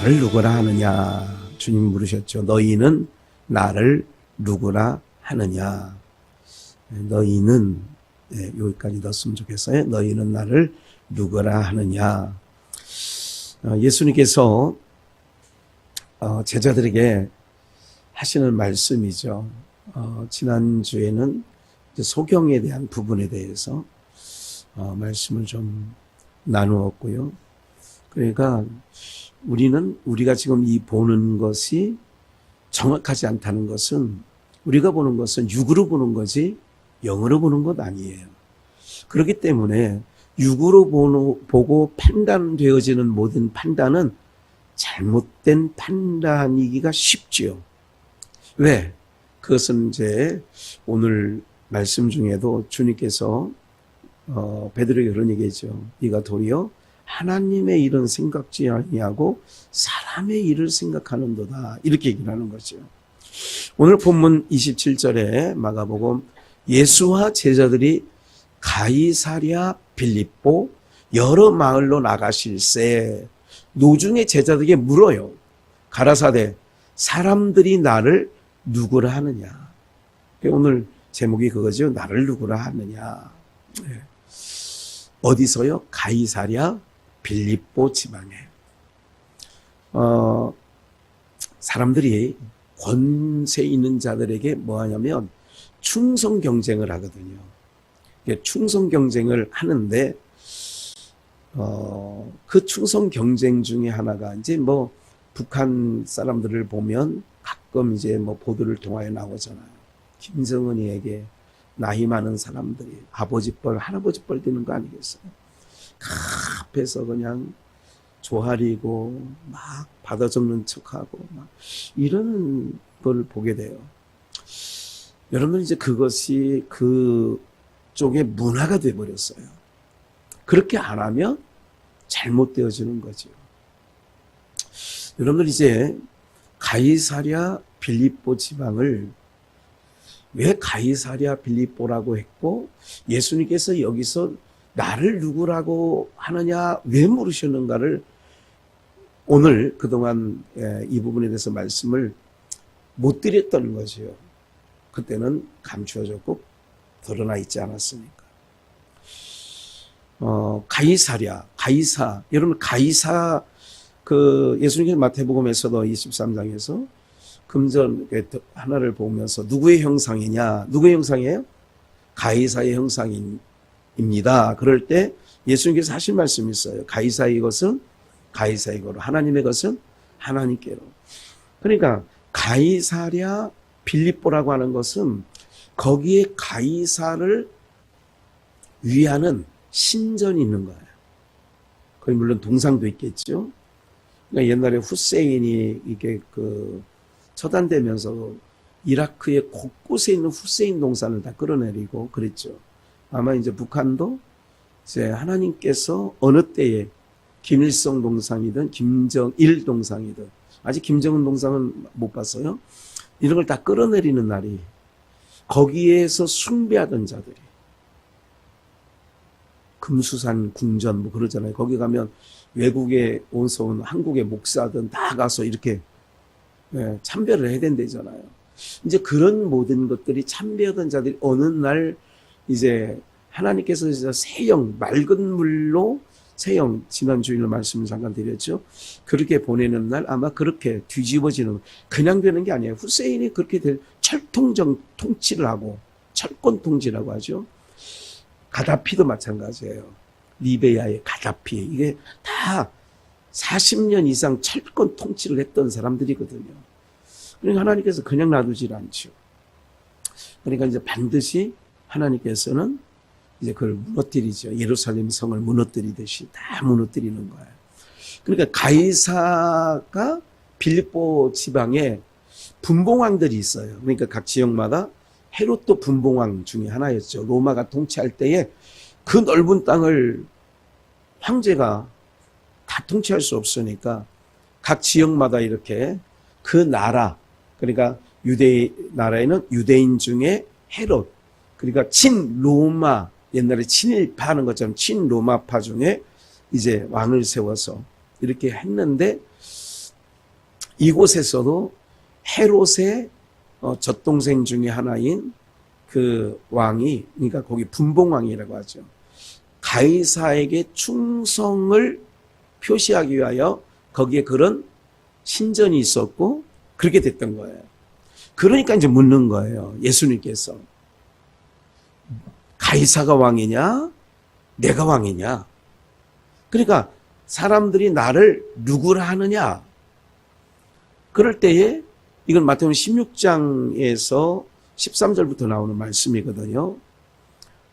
나를 누구라 하느냐? 주님 물으셨죠. 너희는 나를 누구라 하느냐? 너희는, 여기까지 넣었으면 좋겠어요. 너희는 나를 누구라 하느냐? 예수님께서 제자들에게 하시는 말씀이죠. 지난주에는 소경에 대한 부분에 대해서 말씀을 좀 나누었고요. 그러니까 우리가 지금 이 보는 것이 정확하지 않다는 것은, 우리가 보는 것은 육으로 보는 거지 영으로 보는 것 아니에요. 그렇기 때문에 육으로 보고 판단되어지는 모든 판단은 잘못된 판단이기가 쉽지요. 왜? 그것은 이제 오늘 말씀 중에도 주님께서 베드로에게 그런 얘기했죠. 네가 도리어 하나님의 일은 생각지 아니하고 사람의 일을 생각하는도다. 이렇게 얘기를 하는 거죠. 오늘 본문 27절에 마가복음, 예수와 제자들이 가이사랴 빌립보 여러 마을로 나가실새 노중의 제자들에게 물어요. 가라사대 사람들이 나를 누구라 하느냐. 오늘 제목이 그거죠. 나를 누구라 하느냐. 어디서요? 가이사랴 빌립보 지방에. 사람들이 권세 있는 자들에게 뭐 하냐면 충성 경쟁을 하거든요. 충성 경쟁을 하는데 그 충성 경쟁 중에 하나가 이제 뭐 북한 사람들을 보면 가끔 이제 뭐 보도를 통하여 나오잖아요. 김정은이에게 나이 많은 사람들이 아버지 뻘, 할아버지 뻘 되는 거 아니겠어요? 앞에서 그냥 조아리고 막 받아 적는 척하고 막 이런 걸 보게 돼요. 여러분, 이제 그것이 그 쪽의 문화가 되어버렸어요. 그렇게 안 하면 잘못되어지는 거죠. 여러분들, 이제 가이사랴 빌립보 지방을 왜 가이사랴 빌립보라고 했고, 예수님께서 여기서 나를 누구라고 하느냐 왜 물으셨는가를 오늘 그동안 이 부분에 대해서 말씀을 못 드렸던 거죠. 그때는 감추어졌고 드러나 있지 않았으니까. 가이사, 여러분, 가이사, 예수님께서 마태복음에서도 23장에서 금전 하나를 보면서 누구의 형상이냐? 누구의 형상이에요? 가이사의 형상입니다. 그럴 때 예수님께서 하신 말씀이 있어요. 가이사의 것은 가이사의 거로, 하나님의 것은 하나님께로. 그러니까 가이사랴 빌립보라고 하는 것은 거기에 가이사를 위하는 신전이 있는 거예요. 거기 물론 동상도 있겠죠. 그러니까 옛날에 후세인이 이게 처단되면서 이라크의 곳곳에 있는 후세인 동산을 다 끌어내리고 그랬죠. 아마 이제 북한도 이제 하나님께서 어느 때에 김일성 동상이든 김정일 동상이든, 아직 김정은 동상은 못 봤어요. 이런 걸 다 끌어내리는 날이, 거기에서 숭배하던 자들이 금수산 궁전 뭐 그러잖아요. 거기 가면 외국에 온서 온 한국의 목사든 다 가서 이렇게 참배를 해야 된다잖아요. 이제 그런 모든 것들이 참배하던 자들이 어느 날 이제 하나님께서 이제 새영, 맑은 물로 새영, 지난 주일로 말씀을 잠깐 드렸죠. 그렇게 보내는 날 아마 그렇게 뒤집어지는, 그냥 되는 게 아니에요. 후세인이 그렇게 철통정 통치를 하고, 철권 통치라고 하죠. 가다피도 마찬가지예요. 리베야의 가다피, 이게 다 40년 이상 철권 통치를 했던 사람들이거든요. 그러니까 하나님께서 그냥 놔두질 않죠. 그러니까 이제 반드시 하나님께서는 이제 그걸 무너뜨리죠. 예루살렘 성을 무너뜨리듯이 다 무너뜨리는 거예요. 그러니까 가이사가 빌립보 지방에 분봉왕들이 있어요. 그러니까 각 지역마다 헤롯도 분봉왕 중에 하나였죠. 로마가 통치할 때에 그 넓은 땅을 황제가 다 통치할 수 없으니까 각 지역마다 이렇게 그 나라, 그러니까 유대 나라에는 유대인 중에 헤롯, 그러니까 친로마, 옛날에 친일파 하는 것처럼 친로마파 중에 이제 왕을 세워서 이렇게 했는데, 이곳에서도 헤롯의 젖동생 중에 하나인 그 왕이, 그러니까 거기 분봉왕이라고 하죠. 가이사에게 충성을 표시하기 위하여 거기에 그런 신전이 있었고 그렇게 됐던 거예요. 그러니까 이제 묻는 거예요. 예수님께서 가이사가 왕이냐 내가 왕이냐. 그러니까 사람들이 나를 누구라 하느냐. 그럴 때에 이건 마태복음 16장에서 13절부터 나오는 말씀이거든요.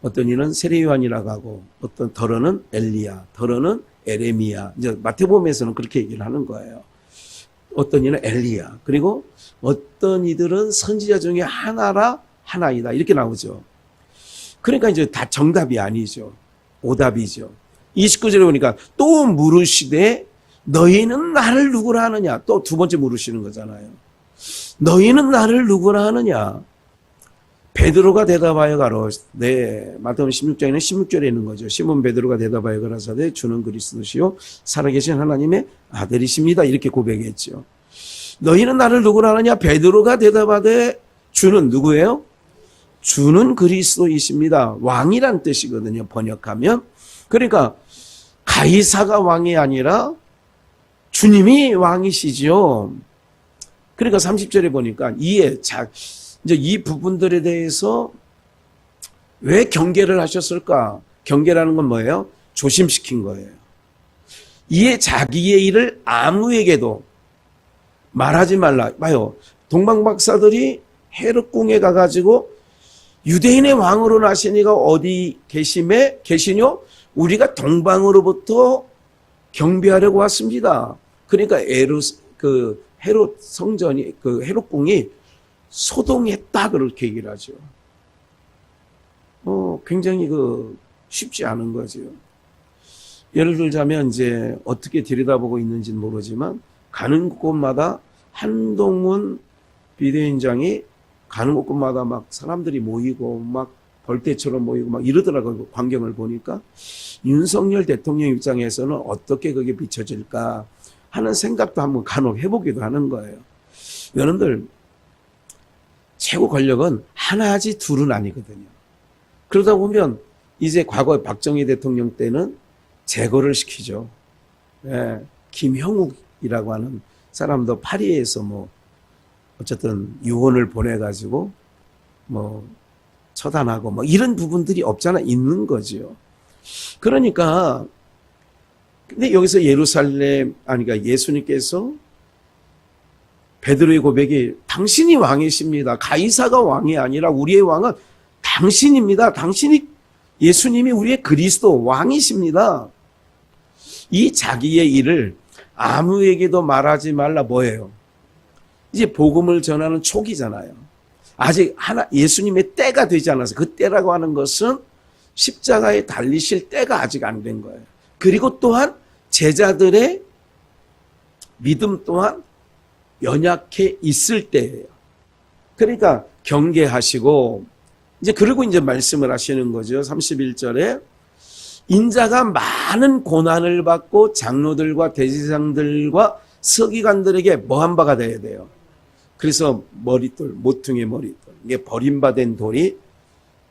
어떤 이는 세례요한이라고 하고 어떤 더러는 엘리야, 더러는 에레미야. 이제 마태복음에서는 그렇게 얘기를 하는 거예요. 어떤 이는 엘리야. 그리고 어떤 이들은 선지자 중에 하나이다. 이렇게 나오죠. 그러니까 이제 다 정답이 아니죠. 오답이죠. 29절에 보니까 또 물으시되 너희는 나를 누구라 하느냐. 또 두 번째 물으시는 거잖아요. 너희는 나를 누구라 하느냐. 베드로가 대답하여 가로되, 마태복음 16장에는 16절에 있는 거죠. 시몬 베드로가 대답하여 가라사대 주는 그리스도시요 살아계신 하나님의 아들이십니다. 이렇게 고백했죠. 너희는 나를 누구라 하느냐. 베드로가 대답하되 주는 누구예요? 주는 그리스도이십니다. 왕이란 뜻이거든요. 번역하면. 그러니까 가이사가 왕이 아니라 주님이 왕이시죠. 그러니까 30절에 보니까 이제 이 부분들에 대해서 왜 경계를 하셨을까? 경계라는 건 뭐예요? 조심시킨 거예요. 이에 자기의 일을 아무에게도 말하지 말라. 봐요. 동방박사들이 헤롯궁에 가가지고 유대인의 왕으로 나시니가 어디 계시뇨? 우리가 동방으로부터 경배하려고 왔습니다. 그러니까 헤롯 성전이, 헤롯궁이 소동했다, 그렇게 얘기를 하죠. 굉장히 쉽지 않은 거죠. 예를 들자면 이제 어떻게 들여다보고 있는지는 모르지만 가는 곳마다 한동훈 비대위원장이 가는 곳마다 막 사람들이 모이고 막 벌떼처럼 모이고 막 이러더라고요. 광경을 보니까. 윤석열 대통령 입장에서는 어떻게 그게 비춰질까 하는 생각도 한번 간혹 해보기도 하는 거예요. 여러분들, 최고 권력은 하나지 둘은 아니거든요. 그러다 보면 이제 과거 박정희 대통령 때는 제거를 시키죠. 예, 김형욱이라고 하는 사람도 파리에서 어쨌든 유언을 보내가지고 처단하고 이런 부분들이 없잖아, 있는 거죠. 그러니까 근데 여기서 그러니까 예수님께서 베드로의 고백이 당신이 왕이십니다. 가이사가 왕이 아니라 우리의 왕은 당신입니다. 예수님이 우리의 그리스도 왕이십니다. 이 자기의 일을 아무에게도 말하지 말라 뭐예요? 이제 복음을 전하는 초기잖아요. 아직 예수님의 때가 되지 않아서 그 때라고 하는 것은 십자가에 달리실 때가 아직 안 된 거예요. 그리고 또한 제자들의 믿음 또한 연약해 있을 때예요. 그러니까 경계하시고 그리고 말씀을 하시는 거죠. 31절에 인자가 많은 고난을 받고 장로들과 대제사장들과 서기관들에게 뭐한 바가 되어야 돼요. 그래서 모퉁이 머릿돌, 이게 버림받은 돌이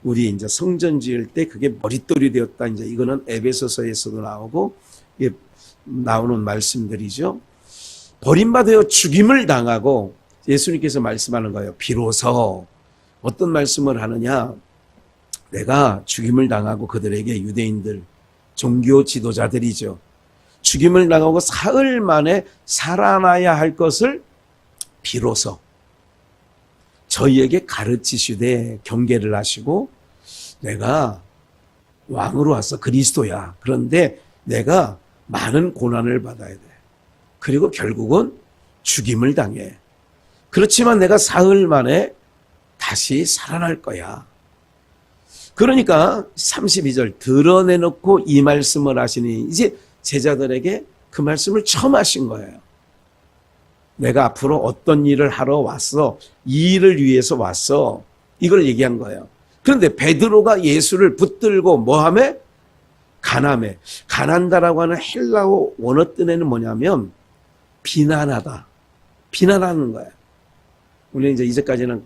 우리 이제 성전 지을 때 그게 머릿돌이 되었다. 이거는 에베소서에서도 나오고 나오는 말씀들이죠. 버림받아 죽임을 당하고 예수님께서 말씀하는 거예요. 비로소 어떤 말씀을 하느냐? 내가 죽임을 당하고 그들에게 유대인들 종교 지도자들이죠. 죽임을 당하고 사흘 만에 살아나야 할 것을 비로소 저희에게 가르치시되 경계를 하시고 내가 왕으로 와서 그리스도야. 그런데 내가 많은 고난을 받아야 돼. 그리고 결국은 죽임을 당해. 그렇지만 내가 사흘 만에 다시 살아날 거야. 그러니까 32절 드러내놓고 이 말씀을 하시니 이제 제자들에게 그 말씀을 처음 하신 거예요. 내가 앞으로 어떤 일을 하러 왔어. 이 일을 위해서 왔어. 이걸 얘기한 거예요. 그런데 베드로가 예수를 붙들고 뭐하매? 가난해. 가난다라고 하는 헬라어 원어 뜻에는 뭐냐면 비난하다. 비난하는 거예요. 우리는 이제 이제까지는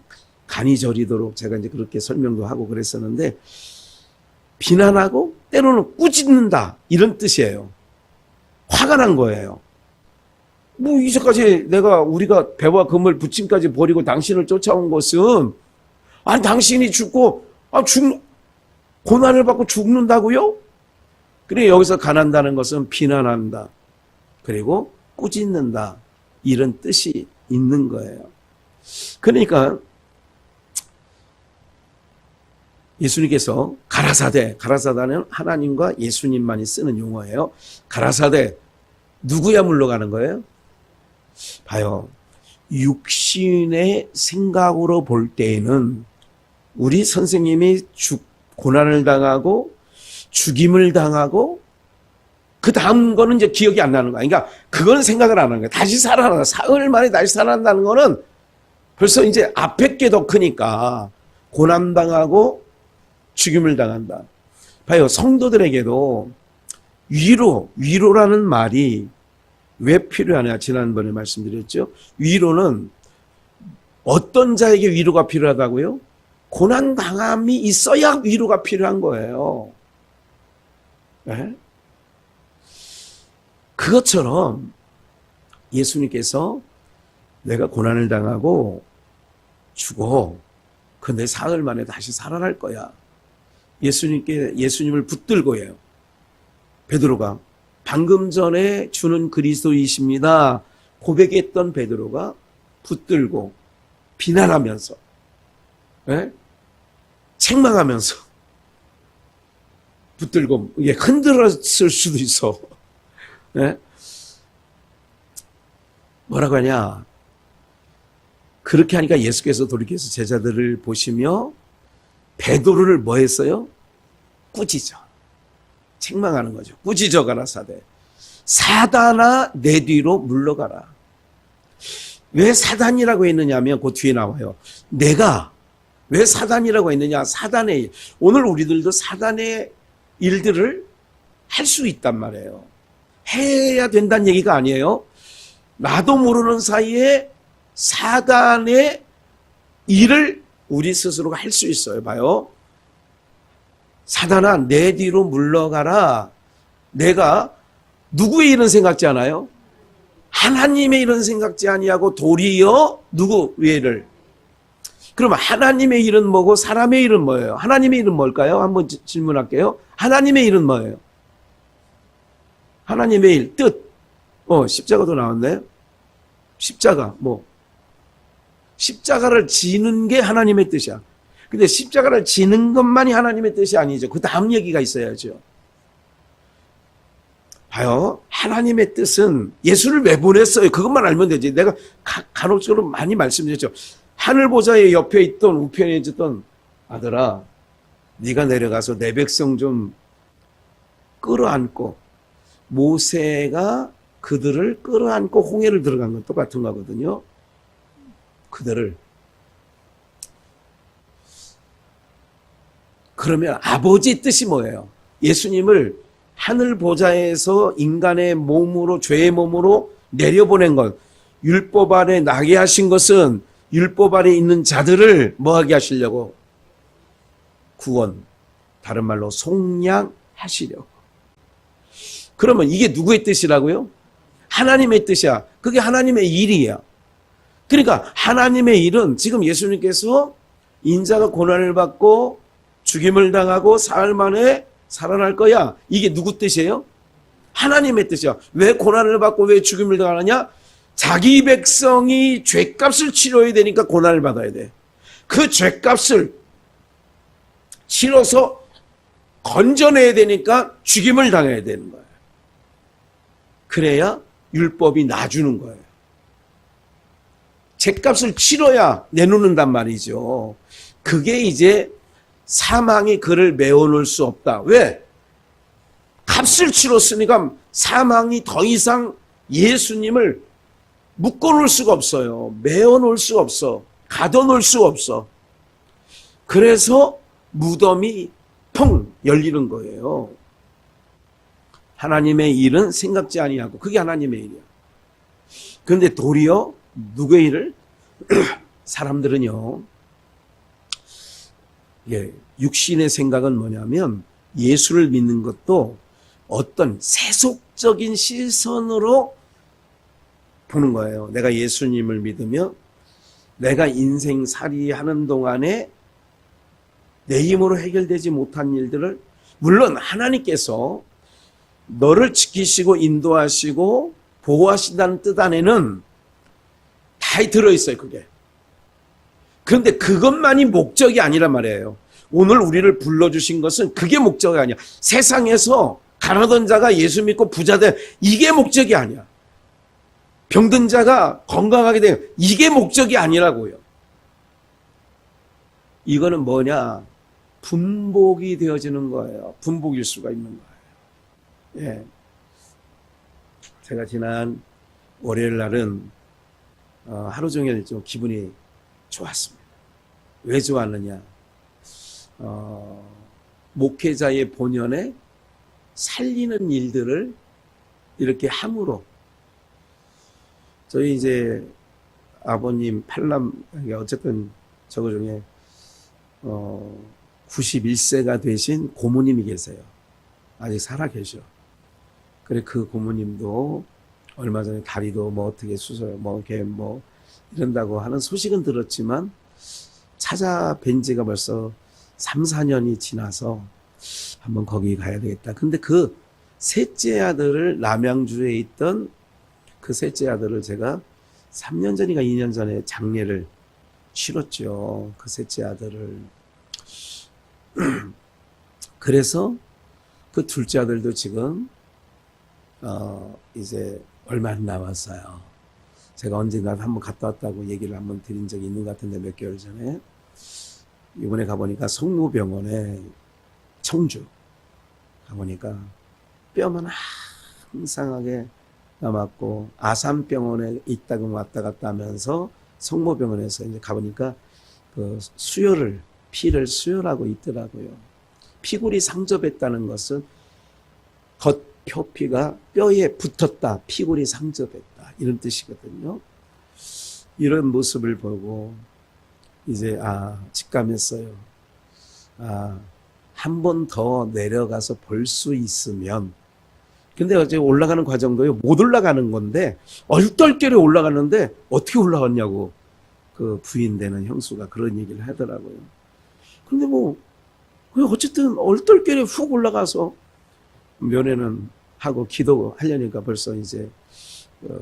간이 저리도록 제가 이제 그렇게 설명도 하고 그랬었는데, 비난하고 때로는 꾸짖는다 이런 뜻이에요. 화가 난 거예요. 뭐 이제까지 우리가 배와 금을 부침까지 버리고 당신을 쫓아온 것은, 아니 당신이 죽고 고난을 받고 죽는다고요? 그래, 여기서 간한다는 것은 비난한다, 그리고 꾸짖는다, 이런 뜻이 있는 거예요. 그러니까 예수님께서 가라사대는 하나님과 예수님만이 쓰는 용어예요. 가라사대, 누구야 물러가는 거예요? 봐요. 육신의 생각으로 볼 때에는 우리 선생님이 고난을 당하고 죽임을 당하고 그 다음 거는 이제 기억이 안 나는 거야. 그러니까 그건 생각을 안 하는 거야. 다시 살아난다. 사흘 만에 다시 살아난다는 거는 벌써 이제 앞에 게 더 크니까 고난당하고 죽임을 당한다. 봐요. 성도들에게도 위로라는 말이 왜 필요하냐, 지난번에 말씀드렸죠. 위로는 어떤 자에게 위로가 필요하다고요? 고난당함이 있어야 위로가 필요한 거예요. 네? 그것처럼 예수님께서 내가 고난을 당하고 죽어, 근데 사흘 만에 다시 살아날 거야. 예수님을 붙들고요. 베드로가 방금 전에 주는 그리스도이십니다 고백했던 베드로가 붙들고 비난하면서, 네? 책망하면서 붙들고, 이게 흔들었을 수도 있어. 네? 뭐라고 하냐? 그렇게 하니까 예수께서 돌이켜서 제자들을 보시며 베드로를 뭐 했어요? 꾸짖어. 책망하는 거죠. 꾸짖어 가라사대, 사단아 내 뒤로 물러가라. 왜 사단이라고 했느냐면 그 뒤에 나와요. 내가 왜 사단이라고 했느냐? 사단의 일. 오늘 우리들도 사단의 일들을 할 수 있단 말이에요. 해야 된다는 얘기가 아니에요. 나도 모르는 사이에 사단의 일을 우리 스스로가 할 수 있어요. 봐요. 사단아 내 뒤로 물러가라. 내가 누구의 일은 생각지 않아요? 하나님의 일은 생각지 아니하고 도리어 누구 외를. 그럼 하나님의 일은 뭐고 사람의 일은 뭐예요? 하나님의 일은 뭘까요? 한번 질문할게요. 하나님의 일은 뭐예요? 하나님의 일, 뜻. 십자가도 나왔네요. 십자가, 십자가를 지는 게 하나님의 뜻이야. 근데 십자가를 지는 것만이 하나님의 뜻이 아니죠. 그 다음 얘기가 있어야죠. 봐요. 하나님의 뜻은 예수를 왜 보냈어요? 그것만 알면 되지. 내가 간혹적으로 많이 말씀드렸죠. 하늘 보좌의 옆에 있던 우편에 있던 아들아, 네가 내려가서 내 백성 좀 끌어안고, 모세가 그들을 끌어안고 홍해를 들어간 건 똑같은 거거든요. 그들을. 그러면 아버지 뜻이 뭐예요? 예수님을 하늘 보좌에서 인간의 몸으로, 죄의 몸으로 내려보낸 것, 율법 아래 나게 하신 것은 율법 아래 있는 자들을 뭐하게 하시려고? 구원, 다른 말로 속량하시려고. 그러면 이게 누구의 뜻이라고요? 하나님의 뜻이야. 그게 하나님의 일이야. 그러니까 하나님의 일은 지금 예수님께서 인자가 고난을 받고 죽임을 당하고 사흘 만에 살아날 거야. 이게 누구 뜻이에요? 하나님의 뜻이야. 왜 고난을 받고 왜 죽임을 당하느냐? 자기 백성이 죄값을 치러야 되니까 고난을 받아야 돼. 그 죄값을 치러서 건져내야 되니까 죽임을 당해야 되는 거예요. 그래야 율법이 놔주는 거예요. 죄값을 치러야 내놓는단 말이죠. 그게 이제 사망이 그를 메워놓을 수 없다. 왜? 값을 치렀으니까 사망이 더 이상 예수님을 묶어놓을 수가 없어요. 메워놓을 수가 없어. 가둬놓을 수가 없어. 그래서 무덤이 펑 열리는 거예요. 하나님의 일은 생각지 아니하고, 그게 하나님의 일이야. 그런데 도리어 누구의 일을? 사람들은요, 예, 육신의 생각은 뭐냐면 예수를 믿는 것도 어떤 세속적인 시선으로 보는 거예요. 내가 예수님을 믿으며 내가 인생살이 하는 동안에 내 힘으로 해결되지 못한 일들을, 물론 하나님께서 너를 지키시고 인도하시고 보호하신다는 뜻 안에는 다 들어있어요, 그게. 그런데 그것만이 목적이 아니란 말이에요. 오늘 우리를 불러주신 것은 그게 목적이 아니야. 세상에서 가난한 자가 예수 믿고 부자 돼, 이게 목적이 아니야. 병든 자가 건강하게 되면 이게 목적이 아니라고요. 이거는 뭐냐? 분복이 되어지는 거예요. 분복일 수가 있는 거예요. 예. 제가 지난 월요일 날은 하루 종일 좀 기분이 좋았습니다. 왜 좋았느냐? 목회자의 본연에 살리는 일들을 이렇게 함으로, 저희 이제 아버님 팔남, 어쨌든 저거 중에 91세가 되신 고모님이 계세요. 아직 살아 계셔. 그래, 그 고모님도 얼마 전에 다리도 뭐 어떻게 수술, 뭐 이렇게 뭐 이런다고 하는 소식은 들었지만 찾아뵌 지가 벌써 3, 4년이 지나서 한번 거기 가야 되겠다. 근데 그 셋째 아들을, 남양주에 있던 그 셋째 아들을 제가 3년 전인가 2년 전에 장례를 치렀죠. 그 셋째 아들을. 그래서 그 둘째 아들도 지금 이제 얼마 안 남았어요. 제가 언젠가 한번 갔다 왔다고 얘기를 한번 드린 적이 있는 것 같은데, 몇 개월 전에. 이번에 가보니까 성모병원에, 청주 가보니까 뼈만 항상하게 남았고, 아산병원에 있다가 왔다 갔다 하면서 성모병원에서 이제 가보니까 그 수혈을, 피를 수혈하고 있더라고요. 피골이 상접했다는 것은 겉표피가 뼈에 붙었다, 피골이 상접했다, 이런 뜻이거든요. 이런 모습을 보고 이제 직감했어요. 한 번 더 내려가서 볼 수 있으면. 근데 어제 올라가는 과정도요, 못 올라가는 건데 얼떨결에 올라가는데 어떻게 올라갔냐고 그 부인 되는 형수가 그런 얘기를 하더라고요. 근데 뭐 어쨌든 얼떨결에 훅 올라가서 면회는 하고 기도하려니까 벌써 이제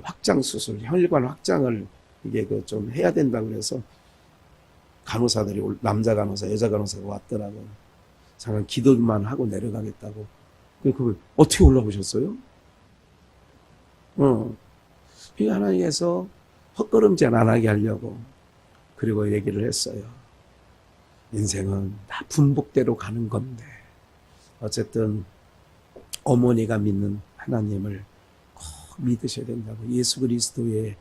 확장 수술, 혈관 확장을 이게 좀 해야 된다고 그래서 간호사들이, 남자 간호사, 여자 간호사가 왔더라고요. 잠깐 기도만 하고 내려가겠다고. 그걸 어떻게 올라오셨어요? 하나님께서 헛걸음질 안 하게 하려고 그리고 얘기를 했어요. 인생은 다 분복대로 가는 건데, 어쨌든 어머니가 믿는 하나님을 꼭 믿으셔야 된다고. 예수 그리스도의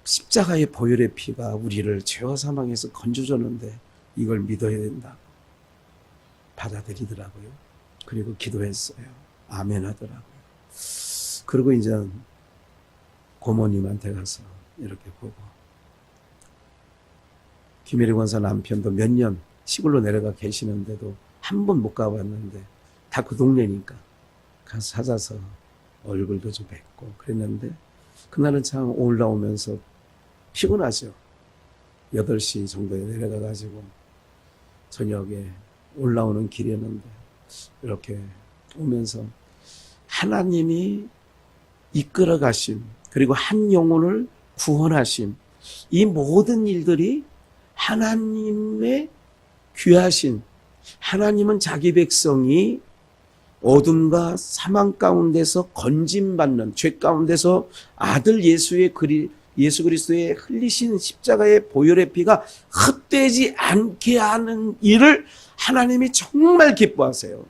십자가의 보혈의 피가 우리를 죄와 사망에서 건져줬는데 이걸 믿어야 된다고 받아들이더라고요. 그리고 기도했어요. 아멘 하더라고요. 그리고 이제 고모님한테 가서 이렇게 보고, 김혜리 권사 남편도 몇 년 시골로 내려가 계시는데도 한 번 못 가봤는데, 다 그 동네니까 가서 찾아서 얼굴도 좀 뵙고 그랬는데, 그날은 참 올라오면서 피곤하죠. 8시 정도에 내려가가지고 저녁에 올라오는 길이었는데, 이렇게 오면서 하나님이 이끌어 가심, 그리고 한 영혼을 구원하심, 이 모든 일들이 하나님의 귀하신, 하나님은 자기 백성이 어둠과 사망 가운데서 건짐받는, 죄 가운데서 아들 예수 그리스도의 흘리신 십자가의 보혈의 피가 헛되지 않게 하는 일을 하나님이 정말 기뻐하세요.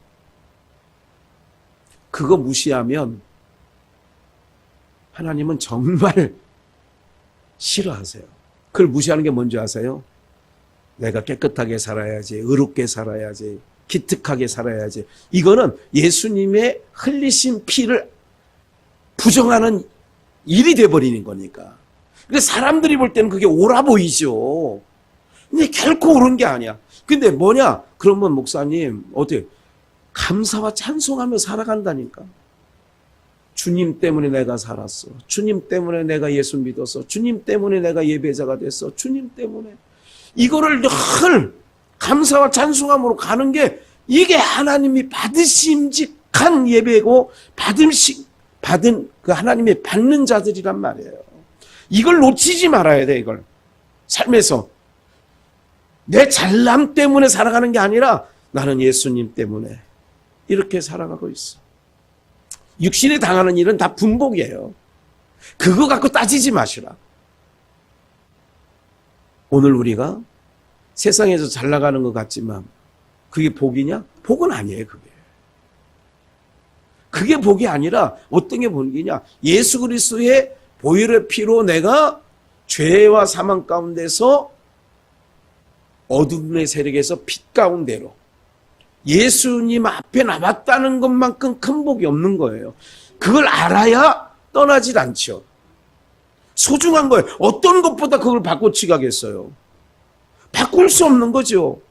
그거 무시하면 하나님은 정말 싫어하세요. 그걸 무시하는 게 뭔지 아세요? 내가 깨끗하게 살아야지, 의롭게 살아야지, 기특하게 살아야지. 이거는 예수님의 흘리신 피를 부정하는 일이 돼버리는 거니까. 근데 사람들이 볼 때는 그게 옳아 보이죠. 근데 결코 옳은 게 아니야. 근데 뭐냐? 그러면 목사님, 어떻게? 감사와 찬송하며 살아간다니까. 주님 때문에 내가 살았어. 주님 때문에 내가 예수 믿었어. 주님 때문에 내가 예배자가 됐어. 주님 때문에. 이거를 늘 감사와 찬송함으로 가는 게 이게 하나님이 받으심직한 예배고 받은 그 하나님의 받는 자들이란 말이에요. 이걸 놓치지 말아야 돼, 이걸. 삶에서. 내 잘남 때문에 살아가는 게 아니라 나는 예수님 때문에 이렇게 살아가고 있어. 육신이 당하는 일은 다 분복이에요. 그거 갖고 따지지 마시라. 오늘 우리가 세상에서 잘 나가는 것 같지만 그게 복이냐? 복은 아니에요, 그게. 그게 복이 아니라 어떤 게 복이냐? 예수 그리스도의 보혈의 피로 내가 죄와 사망 가운데서 어둠의 세력에서 빛 가운데로 예수님 앞에 나왔다는 것만큼 큰 복이 없는 거예요. 그걸 알아야 떠나질 않죠. 소중한 거예요. 어떤 것보다 그걸 바꿔치기 하겠어요. 바꿀 수 없는 거죠.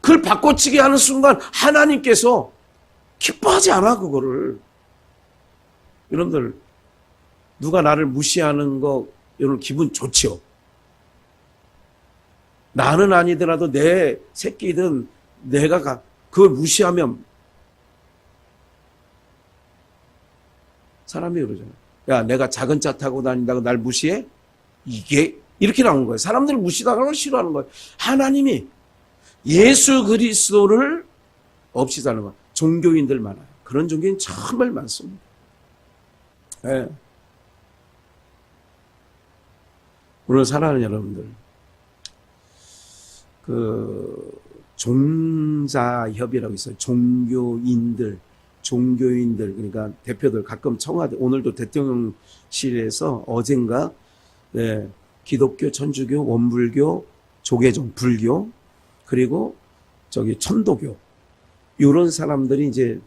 그걸 바꿔치기 하는 순간 하나님께서 기뻐하지 않아, 그거를. 여러분들, 누가 나를 무시하는 거 여러분 기분 좋죠? 나는 아니더라도 내 새끼든 내가 그걸 무시하면 사람이 그러잖아요. 야, 내가 작은 차 타고 다닌다고 날 무시해? 이게 이렇게 나온 거예요. 사람들을 무시당하는 걸 싫어하는 거예요. 하나님이 예수 그리스도를 없이 사는 거. 종교인들 많아요. 그런 종교인 정말 많습니다. 네. 오늘 사랑하는 여러분들, 그 종자협이라고 있어요. 종교인들, 그러니까 대표들 가끔 청와대, 오늘도 대통령실에서 어젠가 네, 기독교, 천주교, 원불교, 조계종, 불교, 그리고 천도교 이런 사람들이 이제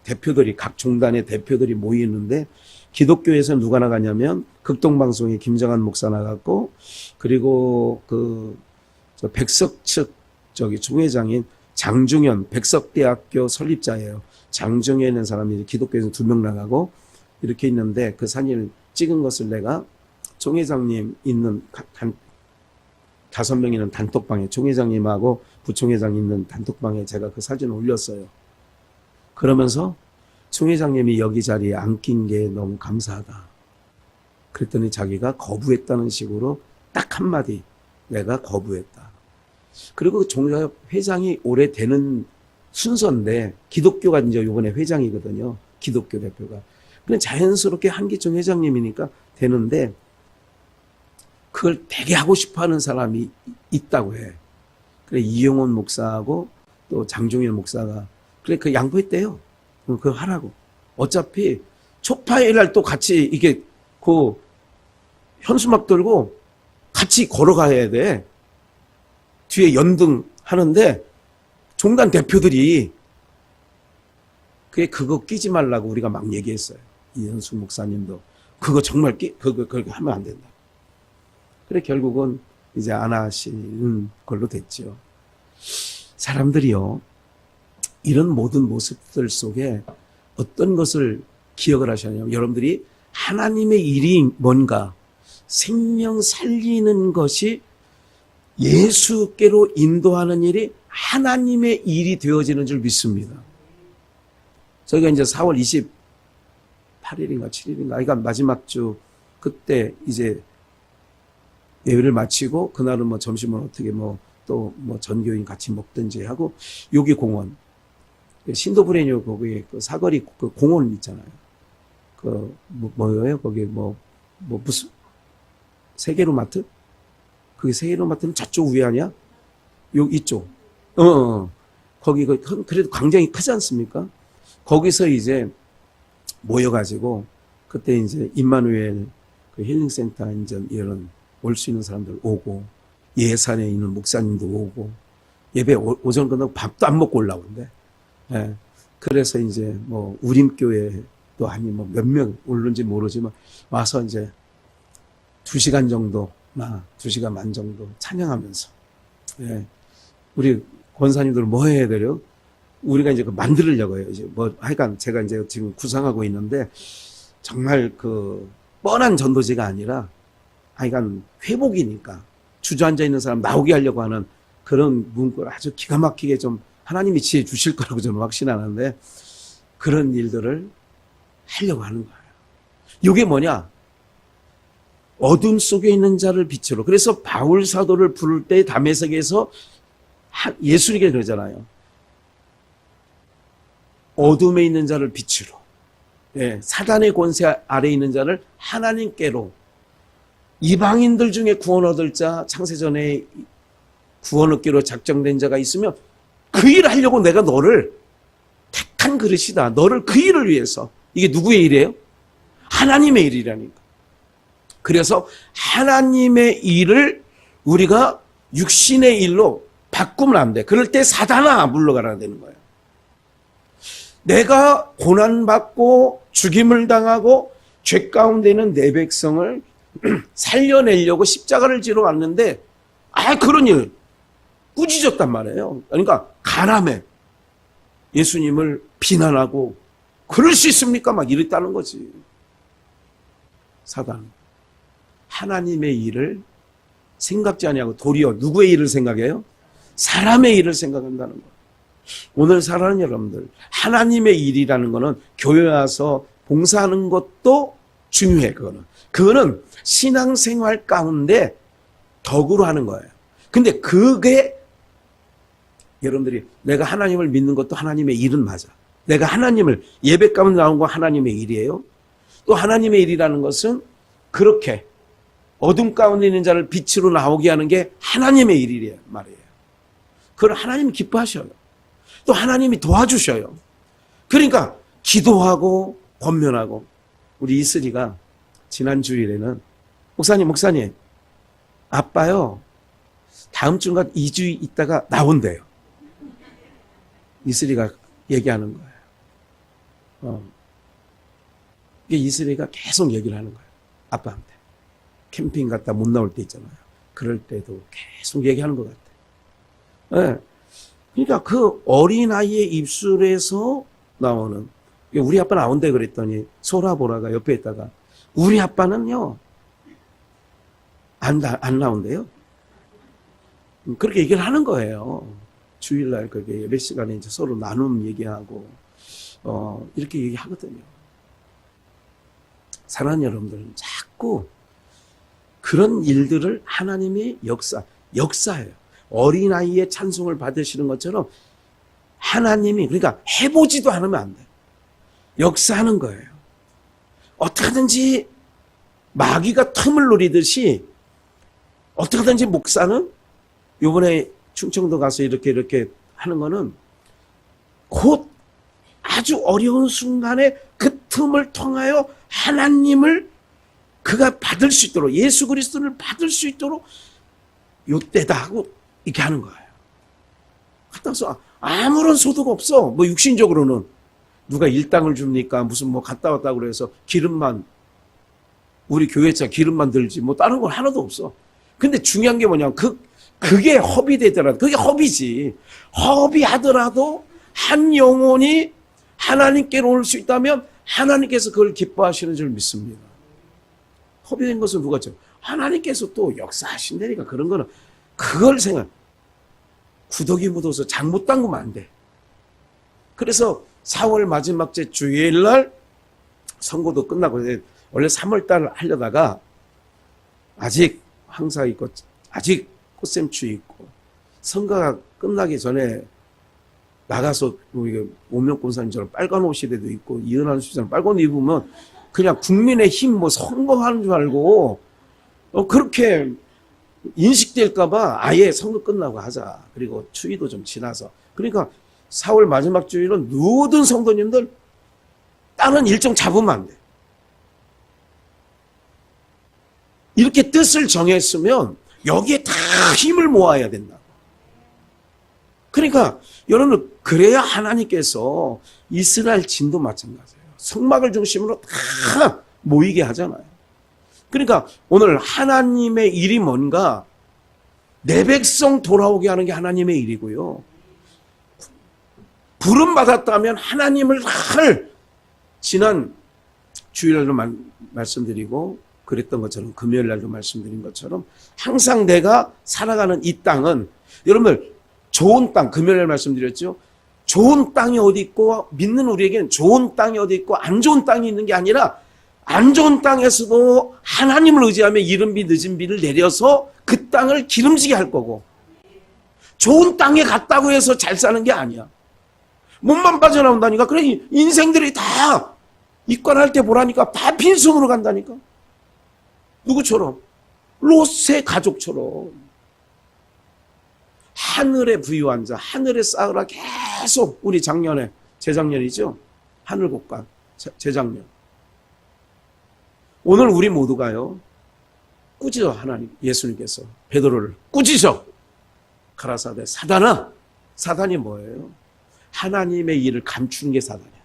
대표들이 각 종단의 대표들이 모이는데 기독교에서 누가 나가냐면 극동방송에 김정한 목사 나갔고 그리고 백석 측 총회장인 장중현 백석대학교 설립자예요. 장중현이라는 사람이 기독교에서 2명 나가고 이렇게 있는데 그 사진을 찍은 것을 내가 총회장님 있는 5명 있는 단톡방에 총회장님하고 부총회장 있는 단톡방에 제가 그 사진을 올렸어요. 그러면서 총회장님이 여기 자리에 앉긴 게 너무 감사하다. 그랬더니 자기가 거부했다는 식으로 딱 한마디 내가 거부했다. 그리고 그 종교협 회장이 올해 되는 순서인데 기독교가 이제 이번에 회장이거든요. 기독교 대표가. 그냥 자연스럽게 한기총 회장님이니까 되는데 그걸 되게 하고 싶어하는 사람이 있다고 해. 그래 이용원 목사하고 또 장종현 목사가 그래 그 양보했대요. 그거 하라고. 어차피 초파일 날 또 같이 이게 그 현수막 들고 같이 걸어가야 돼. 뒤에 연등 하는데 종단 대표들이 그거 끼지 말라고 우리가 막 얘기했어요. 이현수 목사님도 그거 정말 그거 하면 안 된다. 그래 결국은 이제 안 하시는 걸로 됐죠. 사람들이요 이런 모든 모습들 속에 어떤 것을 기억을 하셨냐면 여러분들이 하나님의 일이 뭔가 생명 살리는 것이 예수께로 인도하는 일이 하나님의 일이 되어지는 줄 믿습니다. 저희가 이제 4월 28일인가 7일인가 그러니까 마지막 주 그때 이제 예배를 마치고 그날은 뭐 점심은 어떻게 또 전교인 같이 먹든지 하고 여기 공원 신도브레뉴 거기에 그 사거리 그 공원 있잖아요. 뭐예요? 거기 무슨 세계로마트? 그게 세계로마트는 저쪽 위에 아니야? 이쪽. 거기 그래도 광장이 크지 않습니까? 거기서 이제 모여가지고 그때 이제 임마누엘 그 힐링센터 이제 이런 올 수 있는 사람들 오고 예산에 있는 목사님도 오고 예배 오전 끝나고 밥도 안 먹고 올라오는데 예. 그래서 이제 우림교회도 아니 몇 명 오는지 모르지만 와서 이제 2시간 정도나 2시간 반 정도 찬양하면서, 예, 우리 권사님들 뭐 해야 돼요? 우리가 이제 만들려고요. 이제 하여간 제가 이제 지금 구상하고 있는데, 정말 뻔한 전도제가 아니라, 하여간 회복이니까 주저앉아 있는 사람 나오게 하려고 하는 그런 문구를 아주 기가 막히게 좀 하나님이 지혜 주실 거라고 저는 확신하는데, 그런 일들을 하려고 하는 거예요. 이게 뭐냐? 어둠 속에 있는 자를 빛으로. 그래서 바울 사도를 부를 때 다메섹에서 예수님께 그러잖아요. 어둠에 있는 자를 빛으로. 예, 사단의 권세 아래에 있는 자를 하나님께로. 이방인들 중에 구원 얻을 자, 창세전에 구원 얻기로 작정된 자가 있으면 그 일을 하려고 내가 너를 택한 그릇이다. 너를 그 일을 위해서. 이게 누구의 일이에요? 하나님의 일이라니까. 그래서 하나님의 일을 우리가 육신의 일로 바꾸면 안 돼. 그럴 때 사단아 물러가라 되는 거예요. 내가 고난받고 죽임을 당하고 죄 가운데 있는 내 백성을 살려내려고 십자가를 지러 왔는데, 그런 일 꾸짖었단 말이에요. 그러니까 가람해. 예수님을 비난하고 그럴 수 있습니까? 막 이랬다는 거지. 사단. 하나님의 일을 생각지 아니하고 도리어 누구의 일을 생각해요? 사람의 일을 생각한다는 거예요. 오늘 살아가는 여러분들, 하나님의 일이라는 거는 교회 와서 봉사하는 것도 중요해. 그거는 신앙생활 가운데 덕으로 하는 거예요. 근데 그게 여러분들이 내가 하나님을 믿는 것도 하나님의 일은 맞아. 내가 하나님을 예배 가운데 나온 거 하나님의 일이에요. 또 하나님의 일이라는 것은 그렇게 어둠 가운데 있는 자를 빛으로 나오게 하는 게 하나님의 일이란 말이에요. 그걸 하나님이 기뻐하셔요. 또 하나님이 도와주셔요. 그러니까 기도하고 권면하고. 우리 이슬이가 지난 주일에는 목사님 아빠요 다음 주인가 2주 있다가 나온대요. 이슬이가 얘기하는 거예요. 이게 이슬이가 계속 얘기를 하는 거예요. 아빠한테. 캠핑 갔다 못 나올 때 있잖아요. 그럴 때도 계속 얘기하는 것 같아요. 네. 그러니까 그 어린아이의 입술에서 나오는, 우리 아빠 나온대 그랬더니 소라보라가 옆에 있다가 우리 아빠는요 안 나온대요. 그렇게 얘기를 하는 거예요. 주일날 그게 예배 시간에 이제 서로 나눔 얘기하고 이렇게 얘기하거든요. 사랑하는 여러분들은 자꾸 그런 일들을 하나님이 역사예요. 어린아이의 찬송을 받으시는 것처럼 하나님이, 그러니까 해보지도 않으면 안 돼요. 역사하는 거예요. 어떻게든지 마귀가 틈을 노리듯이 어떻게든지 목사는 이번에 충청도 가서 이렇게 하는 거는 곧 아주 어려운 순간에 그 틈을 통하여 하나님을 그가 받을 수 있도록, 예수 그리스도를 받을 수 있도록 요때다 하고 이렇게 하는 거예요. 갔다 와서 아무런 소득 없어. 뭐 육신적으로는 누가 일당을 줍니까? 무슨 뭐 갔다 왔다고 그래서 기름만, 우리 교회차 기름만 들지 뭐 다른 건 하나도 없어. 근데 중요한 게 뭐냐면 그게 허비 되더라도, 그게 허비지. 허비하더라도 한 영혼이 하나님께로 올 수 있다면 하나님께서 그걸 기뻐하시는 줄 믿습니다. 허비된 것은 누가 죠? 하나님께서 또 역사하신다니까. 그런 거는 그걸 구더기 묻어서 잘못 담그면 안 돼. 그래서 4월 마지막 주 주일날 선거도 끝나고, 원래 3월달 하려다가 아직 황사 있고 아직 꽃샘추위 있고 선거가 끝나기 전에 나가서 오명 권사님처럼 빨간 옷이라도 입고 이은환 수사는 빨간 옷 입으면 그냥 국민의 힘 뭐 선거하는 줄 알고 그렇게 인식될까봐 아예 선거 끝나고 하자. 그리고 추위도 좀 지나서. 그러니까 4월 마지막 주일은 모든 성도님들 다른 일정 잡으면 안 돼. 이렇게 뜻을 정했으면 여기에 다 힘을 모아야 된다. 그러니까 여러분, 그래야 하나님께서 이스라엘 진도 마찬가지예요. 성막을 중심으로 다 모이게 하잖아요. 그러니까 오늘 하나님의 일이 뭔가 내 백성 돌아오게 하는 게 하나님의 일이고요. 부름 받았다면 하나님을 늘 지난 주일날도 말씀드리고 그랬던 것처럼 금요일날도 말씀드린 것처럼 항상 내가 살아가는 이 땅은 여러분들 좋은 땅, 금요일날 말씀드렸죠. 좋은 땅이 어디 있고 믿는 우리에게는 좋은 땅이 어디 있고 안 좋은 땅이 있는 게 아니라 안 좋은 땅에서도 하나님을 의지하며 이른 비 늦은 비를 내려서 그 땅을 기름지게 할 거고 좋은 땅에 갔다고 해서 잘 사는 게 아니야. 몸만 빠져나온다니까. 그래 인생들이 다 입관할 때 보라니까 다 빈손으로 간다니까. 누구처럼? 롯의 가족처럼. 하늘에 부유한 자, 하늘에 쌓으라 계속 우리 작년에, 재작년이죠? 하늘국가, 재작년. 오늘 우리 모두가요, 꾸짖어, 하나님, 예수님께서 베드로를 꾸짖어. 가라사대, 사단아. 사단이 뭐예요? 하나님의 일을 감추는 게 사단이야.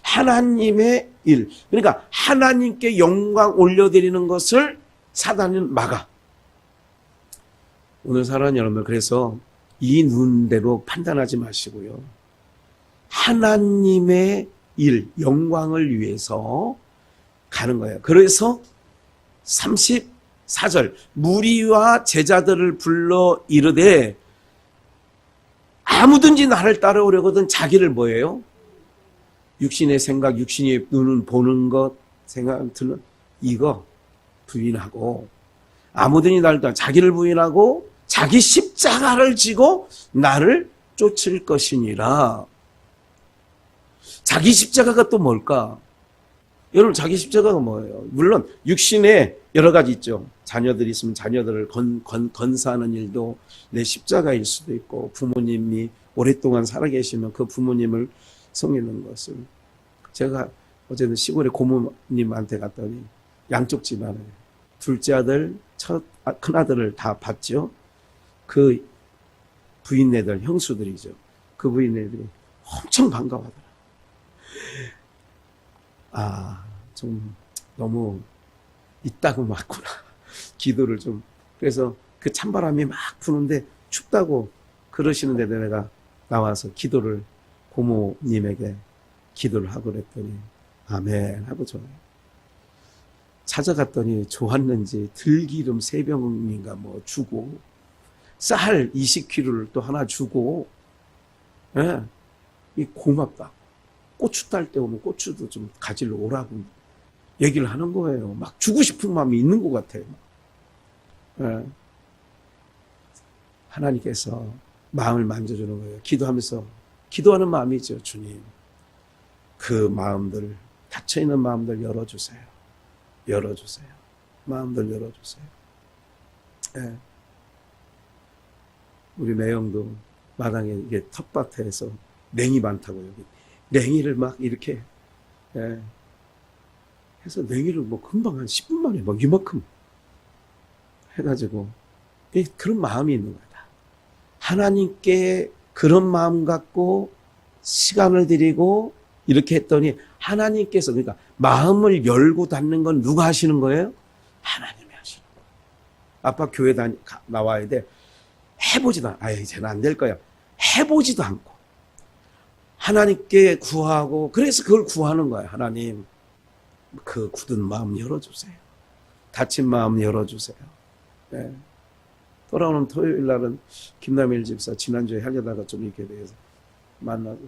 하나님의 일. 그러니까 하나님께 영광 올려드리는 것을 사단은 막아. 오늘 사랑하는 여러분, 그래서 이 눈대로 판단하지 마시고요. 하나님의 일, 영광을 위해서 가는 거예요. 그래서 34절 무리와 제자들을 불러 이르되 아무든지 나를 따라오려거든 자기를 뭐예요? 육신의 생각, 육신의 눈은 보는 것, 생각, 듣는 이거 부인하고 아무든지 나를 따라 자기를 부인하고 자기 십자가를 지고 나를 쫓을 것이니라. 자기 십자가가 또 뭘까? 여러분 자기 십자가가 뭐예요? 물론 육신에 여러 가지 있죠. 자녀들이 있으면 자녀들을 건사하는 일도 내 십자가일 수도 있고 부모님이 오랫동안 살아계시면 그 부모님을 섬기는 것을. 제가 어제는 시골에 고모님한테 갔더니 양쪽 집안에 둘째 아들, 큰아들을 다 봤죠. 그 부인네들, 형수들이죠. 그 부인네들이 엄청 반가워하더라. 아, 좀 너무 있다고 맞구나. 기도를 좀. 그래서 그 찬바람이 막 부는데 춥다고 그러시는데 내가 나와서 기도를 고모님에게 기도를 하고 그랬더니 아멘 하고 저 찾아갔더니 좋았는지 들기름 3병인가 뭐 주고 쌀 20kg를 또 하나 주고, 예, 이 고맙다. 고추 딸 때 오면 고추도 좀 가지러 오라고 얘기를 하는 거예요. 막 주고 싶은 마음이 있는 것 같아요. 예. 하나님께서 마음을 만져주는 거예요. 기도하면서 기도하는 마음이죠. 주님, 그 마음들, 닫혀있는 마음들 열어주세요. 열어주세요. 마음들 열어주세요. 예. 우리 매형도 마당에 이게 텃밭에서 냉이 많다고 여기 냉이를 막 이렇게, 예, 해서 냉이를 뭐 금방 한 10분 만에 막 이만큼 해가지고 그런 마음이 있는 거다. 하나님께 그런 마음 갖고 시간을 드리고 이렇게 했더니 하나님께서, 그러니까 마음을 열고 닫는 건 누가 하시는 거예요? 하나님이 하시는 거예요. 아빠 교회 나와야 돼. 해보지도 않고, 이제는 안 될 거야. 해보지도 않고 하나님께 구하고, 그래서 그걸 구하는 거예요. 하나님, 그 굳은 마음 열어주세요. 다친 마음 열어주세요. 네. 돌아오는 토요일 날은 김남일 집사 지난주에 하려다가 좀 이렇게 돼서 만나고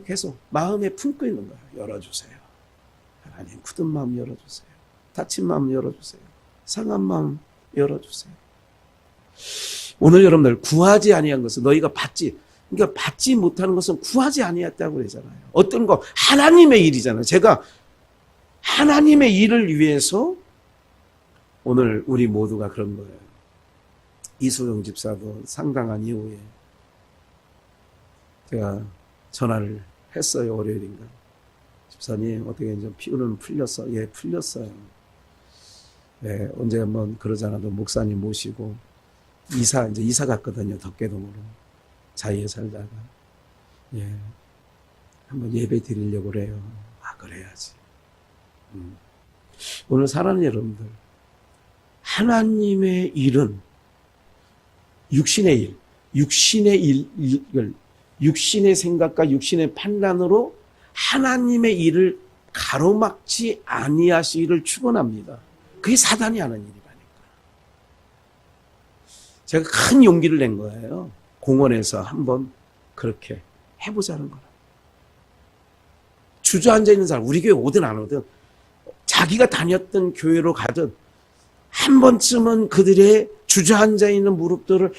계속 마음에 품고 있는 거예요. 열어주세요. 하나님, 굳은 마음 열어주세요. 다친 마음 열어주세요. 상한 마음 열어주세요. 오늘 여러분들 구하지 아니한 것은 너희가 받지, 그러니까 받지 못하는 것은 구하지 아니했다고 그러잖아요. 어떤 거 하나님의 일이잖아요. 제가 하나님의 일을 위해서 오늘 우리 모두가 그런 거예요. 이수영 집사도 상당한 이후에 제가 전화를 했어요. 월요일인가. 집사님 어떻게 좀 피부는 풀렸어? 예, 풀렸어요. 예, 언제 한번 그러잖아도 목사님 모시고 이제 이사 갔거든요. 덕계동으로. 자유에 살다가. 예. 한번 예배 드리려고 그래요. 아, 그래야지. 오늘 사랑하는 여러분들, 하나님의 일은 육신의 일을 육신의 생각과 육신의 판단으로 하나님의 일을 가로막지 아니하시기를 축원합니다. 그게 사단이 하는 일이라니까. 제가 큰 용기를 낸 거예요. 공원에서 한번 그렇게 해보자는 거라. 주저앉아 있는 사람, 우리 교회 오든 안 오든 자기가 다녔던 교회로 가든 한 번쯤은 그들의 주저앉아 있는 무릎들을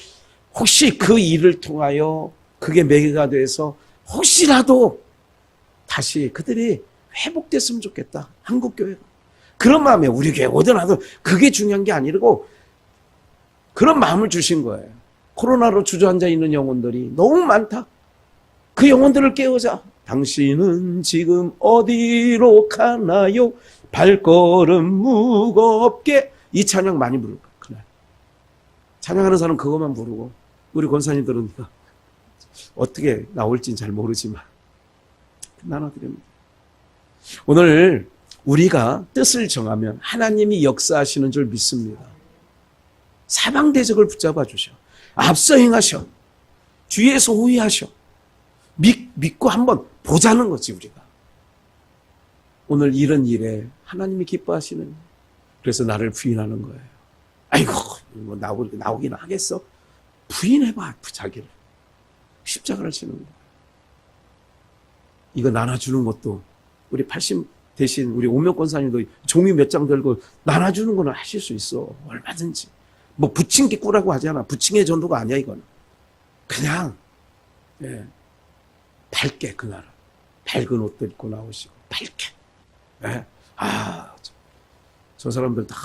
혹시 그 일을 통하여 그게 매개가 돼서 혹시라도 다시 그들이 회복됐으면 좋겠다. 한국교회가. 그런 마음에 우리 교회 오든 안 오든 그게 중요한 게 아니고 그런 마음을 주신 거예요. 코로나로 주저앉아 있는 영혼들이 너무 많다. 그 영혼들을 깨우자. 당신은 지금 어디로 가나요? 발걸음 무겁게. 이 찬양 많이 부를 거야, 그날. 찬양하는 사람은 그것만 부르고, 우리 권사님들은 어떻게 나올지는 잘 모르지만, 나눠드립니다. 오늘 우리가 뜻을 정하면 하나님이 역사하시는 줄 믿습니다. 사방대적을 붙잡아 주셔. 앞서 행하셔. 뒤에서 호위하셔. 믿고 한번 보자는 거지, 우리가. 오늘 이런 일에 하나님이 기뻐하시는, 그래서 나를 부인하는 거예요. 아이고, 뭐 나오긴 하겠어? 부인해봐, 자기를. 십자가를 지는 거예요. 이거 나눠주는 것도, 우리 80 대신 우리 오명 권사님도 종이 몇 장 들고 나눠주는 거는 하실 수 있어. 얼마든지. 뭐 부침개 꾸라고 하잖아. 부침개 전도가 아니야, 이거는. 그냥, 예. 밝게 그날은 밝은 옷도 입고 나오시고 밝게. 네. 저 사람들 다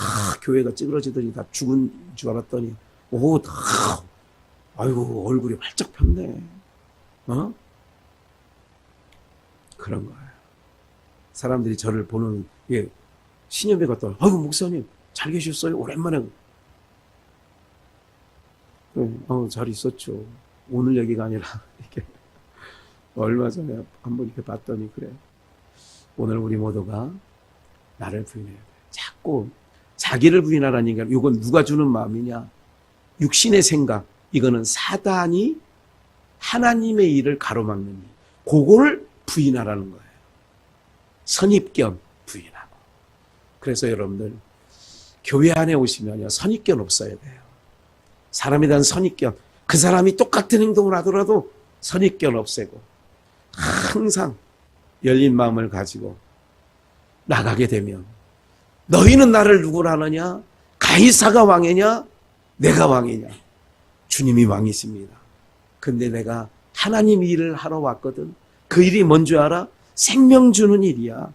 교회가 찌그러지더니 다 죽은 줄 알았더니 다 아이고 얼굴이 활짝 폈네. 그런 거예요. 사람들이 저를 보는 신협에 갔다 아이고 목사님 잘 계셨어요? 오랜만에. 잘 있었죠. 오늘 얘기가 아니라 이렇게 얼마 전에 한번 이렇게 봤더니 그래. 오늘 우리 모두가 나를 부인해야 돼. 자꾸 자기를 부인하라는 얘기가 이건 누가 주는 마음이냐. 육신의 생각. 이거는 사단이 하나님의 일을 가로막는 일. 그거를 부인하라는 거예요. 선입견 부인하고. 그래서 여러분들 교회 안에 오시면요. 선입견 없어야 돼요. 사람에 대한 선입견. 그 사람이 똑같은 행동을 하더라도 선입견 없애고 항상 열린 마음을 가지고 나가게 되면 너희는 나를 누구라 하느냐? 가이사가 왕이냐? 내가 왕이냐? 주님이 왕이십니다. 근데 내가 하나님 일을 하러 왔거든. 그 일이 뭔지 알아? 생명 주는 일이야.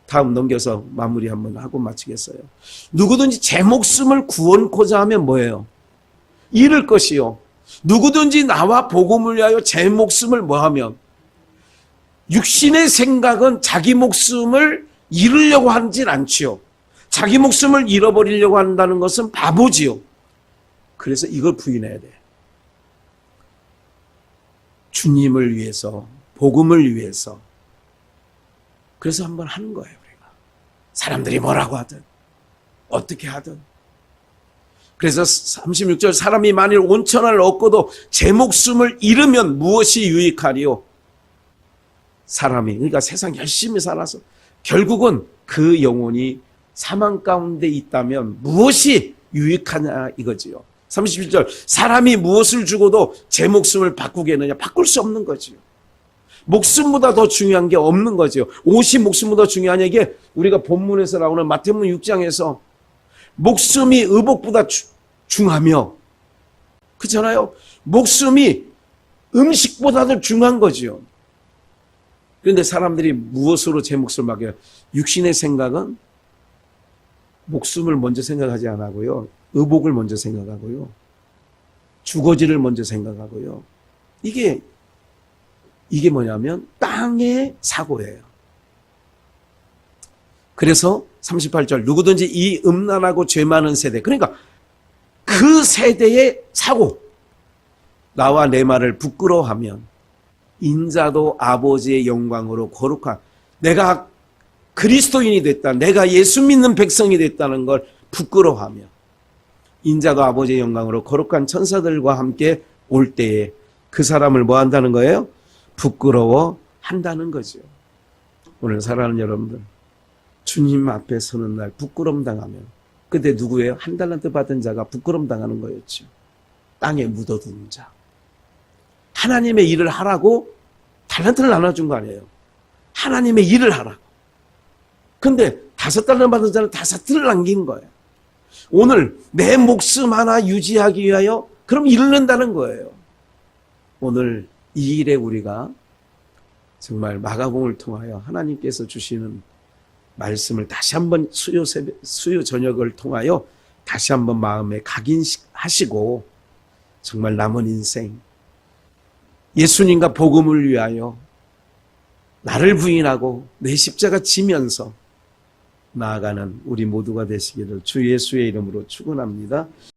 다음 넘겨서 마무리 한번 하고 마치겠어요. 누구든지 제 목숨을 구원코자 하면 뭐예요? 잃을 것이요. 누구든지 나와 복음을 위하여 제 목숨을 뭐하면 육신의 생각은 자기 목숨을 잃으려고 하진 않지요. 자기 목숨을 잃어버리려고 한다는 것은 바보지요. 그래서 이걸 부인해야 돼. 주님을 위해서, 복음을 위해서. 그래서 한번 하는 거예요, 우리가. 사람들이 뭐라고 하든, 어떻게 하든. 그래서 36절 사람이 만일 온천을 얻고도 제 목숨을 잃으면 무엇이 유익하리요? 사람이 그러니까 세상 열심히 살아서 결국은 그 영혼이 사망 가운데 있다면 무엇이 유익하냐 이거지요. 37절 사람이 무엇을 주고도 제 목숨을 바꾸겠느냐. 바꿀 수 없는 거지요. 목숨보다 더 중요한 게 없는 거지요. 옷이 목숨보다 중요하냐. 이게 우리가 본문에서 나오는 마태복음 6장에서 목숨이 의복보다 중하며 그렇잖아요. 목숨이 음식보다도 중요한 거지요. 그런데 사람들이 무엇으로 제 목숨을 맡겨요? 육신의 생각은 목숨을 먼저 생각하지 않고요. 의복을 먼저 생각하고요. 주거지를 먼저 생각하고요. 이게 뭐냐면 땅의 사고예요. 그래서 38절 누구든지 이 음란하고 죄 많은 세대 그러니까 그 세대의 사고 나와 내 말을 부끄러워하면 인자도 아버지의 영광으로 거룩한 내가 그리스도인이 됐다, 내가 예수 믿는 백성이 됐다는 걸 부끄러워하며 인자도 아버지의 영광으로 거룩한 천사들과 함께 올 때에 그 사람을 뭐 한다는 거예요? 부끄러워한다는 거죠. 오늘 사랑하는 여러분들, 주님 앞에 서는 날 부끄러움 당하면 그때 누구예요? 한 달란트 받은 자가 부끄러움 당하는 거였죠. 땅에 묻어둔 자. 하나님의 일을 하라고 달란트를 나눠준 거 아니에요. 하나님의 일을 하라고. 근데 5달란트 받은 자는 5을 남긴 거예요. 오늘 내 목숨 하나 유지하기 위하여 그럼 잃는다는 거예요. 오늘 이 일에 우리가 정말 마가복음을 통하여 하나님께서 주시는 말씀을 다시 한번 수요 저녁을 통하여 다시 한번 마음에 각인하시고 정말 남은 인생 예수님과 복음을 위하여 나를 부인하고 내 십자가 지면서 나아가는 우리 모두가 되시기를 주 예수의 이름으로 축원합니다.